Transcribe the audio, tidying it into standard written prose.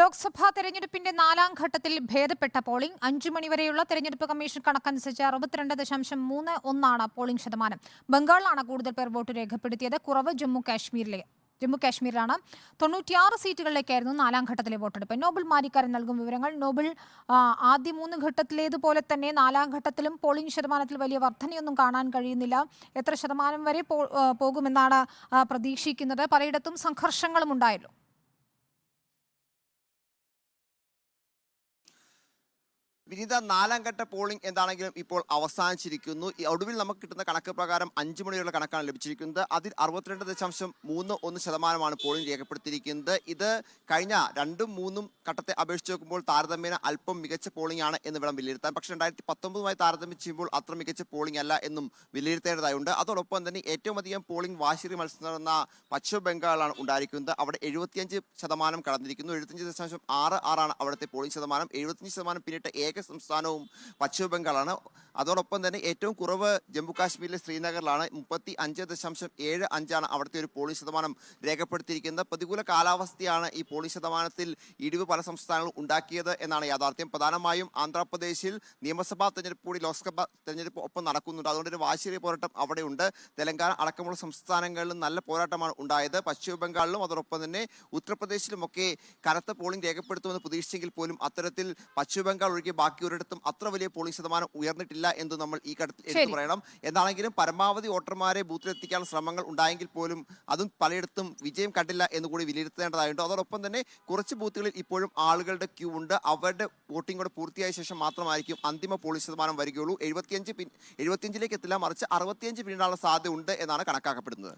ലോക്സഭാ തെരഞ്ഞെടുപ്പിന്റെ 4ാം ഘട്ടത്തിൽ ഭേദപ്പെട്ട പോളിംഗ് 5 മണിവരെയുള്ള തെരഞ്ഞെടുപ്പ് കമ്മീഷൻ കണക്കനുസരിച്ച് 62.31% പോളിംഗ് ശതമാനം. ബംഗാളിലാണ് കൂടുതൽ പേർ വോട്ട് രേഖപ്പെടുത്തിയത്. കുറവ് ജമ്മു കാശ്മീരിലാണ്. 96 സീറ്റുകളിലേക്കായിരുന്നു 4ാം ഘട്ടത്തിലെ വോട്ടെടുപ്പ്. നോബിൾ മാരിക്കാരൻ നൽകും വിവരങ്ങൾ. നോബിൾ, ആദ്യ 3 ഘട്ടത്തിലേതുപോലെ തന്നെ 4ാം ഘട്ടത്തിലും പോളിംഗ് ശതമാനത്തിൽ വലിയ വർധനയൊന്നും കാണാൻ കഴിയുന്നില്ല. എത്ര ശതമാനം വരെ പോകുമെന്നാണ് പ്രതീക്ഷിക്കുന്നത്? പലയിടത്തും സംഘർഷങ്ങളും ഉണ്ടായല്ലോ. വിനീത, 4ാം ഘട്ട പോളിംഗ് എന്താണെങ്കിലും ഇപ്പോൾ അവസാനിച്ചിരിക്കുന്നു. ഒടുവിൽ നമുക്ക് കിട്ടുന്ന കണക്ക് പ്രകാരം 5 മണിയുള്ള കണക്കാണ് ലഭിച്ചിരിക്കുന്നത്. അതിൽ 62.31% പോളിംഗ് രേഖപ്പെടുത്തിയിരിക്കുന്നത്. ഇത് കഴിഞ്ഞ 2ഉം 3ഉം ഘട്ടത്തെ അപേക്ഷിച്ച് നോക്കുമ്പോൾ താരതമ്യേന അല്പം മികച്ച പോളിംഗ് ആണ് എന്ന് വേണം വിലയിരുത്താൻ. പക്ഷേ 2019 താരതമ്യം ചെയ്യുമ്പോൾ അത്ര മികച്ച പോളിംഗ് അല്ല എന്നും വിലയിരുത്തേണ്ടതായുണ്ട്. അതോടൊപ്പം തന്നെ ഏറ്റവും അധികം പോളിംഗ് വാശിയേറിയ മത്സരം നടന്ന പശ്ചിമ ബംഗാളിലാണ് ഉണ്ടായിരിക്കുന്നത്. അവിടെ 75% കടന്നിരിക്കുന്നു. 75.66% അവിടുത്തെ പോളിംഗ് ശതമാനം. 75% പിന്നിട്ട ഏക സംസ്ഥാനവും പശ്ചിമ ബംഗാളാണ്. അതോടൊപ്പം തന്നെ ഏറ്റവും കുറവ് ജമ്മു കാശ്മീരിലെ ശ്രീനഗറിലാണ്. 35.75% അവിടുത്തെ ഒരു പോളിംഗ് ശതമാനം രേഖപ്പെടുത്തിയിരിക്കുന്നത്. പ്രതികൂല കാലാവസ്ഥയാണ് ഈ പോളിംഗ് ശതമാനത്തിൽ ഇടിവ് പല സംസ്ഥാനങ്ങളും ഉണ്ടാക്കിയത് എന്നാണ് യാഥാർത്ഥ്യം. പ്രധാനമായും ആന്ധ്രാപ്രദേശിൽ നിയമസഭാ തെരഞ്ഞെടുപ്പ് കൂടി ലോക്സഭാ തെരഞ്ഞെടുപ്പ് ഒപ്പം നടക്കുന്നുണ്ട്. അതുകൊണ്ട് ഒരു വാശിയേറിയ പോരാട്ടം അവിടെയുണ്ട്. തെലങ്കാന അടക്കമുള്ള സംസ്ഥാനങ്ങളിലും നല്ല പോരാട്ടമാണ് ഉണ്ടായത്. പശ്ചിമ ബംഗാളിലും അതോടൊപ്പം തന്നെ ഉത്തർപ്രദേശിലുമൊക്കെ കനത്ത പോളിംഗ് രേഖപ്പെടുത്തുമെന്ന് പ്രതീക്ഷിച്ചെങ്കിൽ പോലും അത്തരത്തിൽ പശ്ചിമ ബംഗാൾ ഒഴികെ ബാക്കി ഒരിടത്തും അത്ര വലിയ പോളിംഗ് ശതമാനം ഉയർന്നിട്ടില്ല എന്ന് നമ്മൾ ഈ ഘട്ടത്തിൽ എടുത്തു പറയണം. എന്താണെങ്കിലും പരമാവധി വോട്ടർമാരെ ബൂത്തിലെത്തിക്കാനുള്ള ശ്രമങ്ങൾ ഉണ്ടായെങ്കിൽ പോലും അതും പലയിടത്തും വിജയം കണ്ടില്ല എന്ന് കൂടി വിലയിരുത്തേണ്ടതായുണ്ട്. അതോടൊപ്പം തന്നെ കുറച്ച് ബൂത്തുകളിൽ ഇപ്പോഴും ആളുകളുടെ ക്യൂ ഉണ്ട്. അവരുടെ വോട്ടിംഗ് കൂടെ പൂർത്തിയായ ശേഷം മാത്രമായിരിക്കും അന്തിമ പോളിംഗ് ശതമാനം വരികയുള്ളൂ. 75 എത്തില്ല, മറിച്ച് 65 പിന്നിടാനുള്ള സാധ്യത ഉണ്ട് എന്നാണ് കണക്കാക്കപ്പെടുന്നത്.